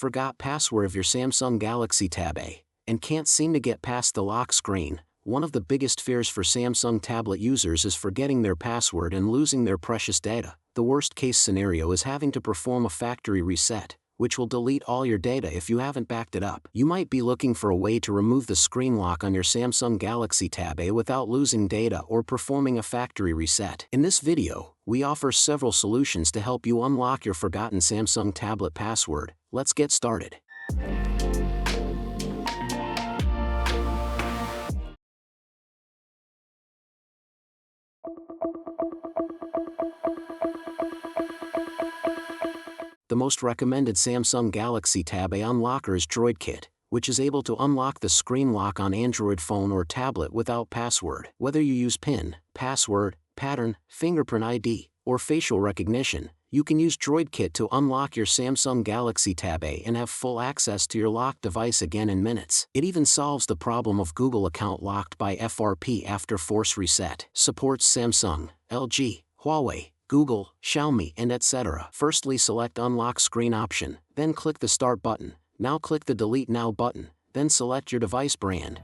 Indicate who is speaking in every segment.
Speaker 1: Forgot password of your Samsung Galaxy Tab A, and can't seem to get past the lock screen? One of the biggest fears for Samsung tablet users is forgetting their password and losing their precious data. The worst case scenario is having to perform a factory reset, which will delete all your data if you haven't backed it up. You might be looking for a way to remove the screen lock on your Samsung Galaxy Tab A without losing data or performing a factory reset. In this video, we offer several solutions to help you unlock your forgotten Samsung tablet password. Let's get started. The most recommended Samsung Galaxy Tab A unlocker is DroidKit, which is able to unlock the screen lock on Android phone or tablet without password. Whether you use PIN, password, pattern, fingerprint ID, or facial recognition, you can use DroidKit to unlock your Samsung Galaxy Tab A and have full access to your locked device again in minutes. It even solves the problem of Google account locked by FRP after force reset. Supports Samsung, LG, Huawei, Google, Xiaomi, and etc. Firstly, select Unlock Screen option, then click the Start button. Now click the Delete Now button, then select your device brand.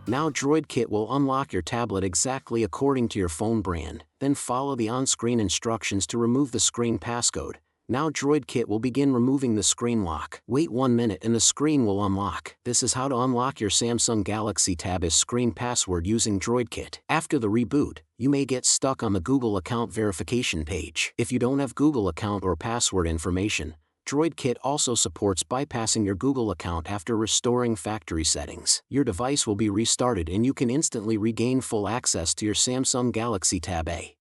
Speaker 1: Now DroidKit will unlock your tablet exactly according to your phone brand, then follow the on-screen instructions to remove the screen passcode. Now DroidKit will begin removing the screen lock. Wait 1 minute and the screen will unlock. This is how to unlock your Samsung Galaxy Tab A's screen password using DroidKit. After the reboot, you may get stuck on the Google account verification page. If you don't have Google account or password information, DroidKit also supports bypassing your Google account after restoring factory settings. Your device will be restarted and you can instantly regain full access to your Samsung Galaxy Tab A.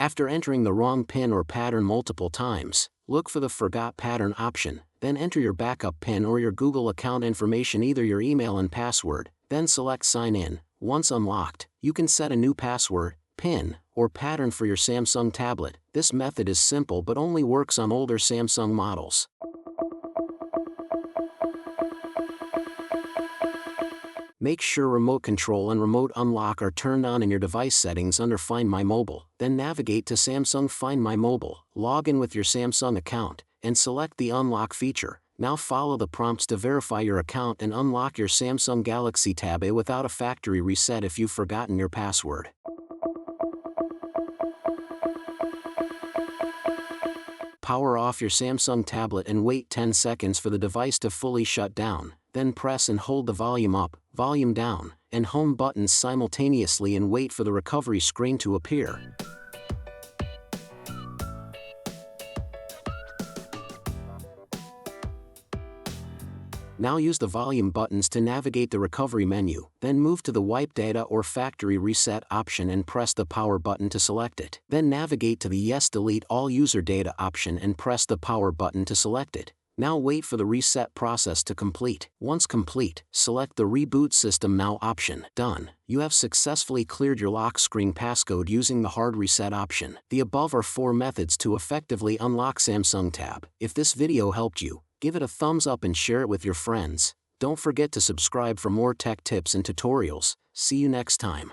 Speaker 1: After entering the wrong PIN or pattern multiple times, look for the Forgot Pattern option, then enter your backup PIN or your Google account information, either your email and password, then select Sign In. Once unlocked, you can set a new password, PIN, or pattern for your Samsung tablet. This method is simple but only works on older Samsung models. Make sure Remote Control and Remote Unlock are turned on in your device settings under Find My Mobile. Then navigate to Samsung Find My Mobile, log in with your Samsung account, and select the Unlock feature. Now follow the prompts to verify your account and unlock your Samsung Galaxy Tab A without a factory reset if you've forgotten your password. Power off your Samsung tablet and wait 10 seconds for the device to fully shut down. Then press and hold the volume up, volume down, and home buttons simultaneously and wait for the recovery screen to appear. Now use the volume buttons to navigate the recovery menu, then move to the Wipe Data or Factory Reset option and press the Power button to select it. Then navigate to the Yes Delete All User Data option and press the Power button to select it. Now wait for the reset process to complete. Once complete, select the Reboot System Now option. Done. You have successfully cleared your lock screen passcode using the Hard Reset option. The above are 4 methods to effectively unlock Samsung Tab. If this video helped you, give it a thumbs up and share it with your friends. Don't forget to subscribe for more tech tips and tutorials. See you next time.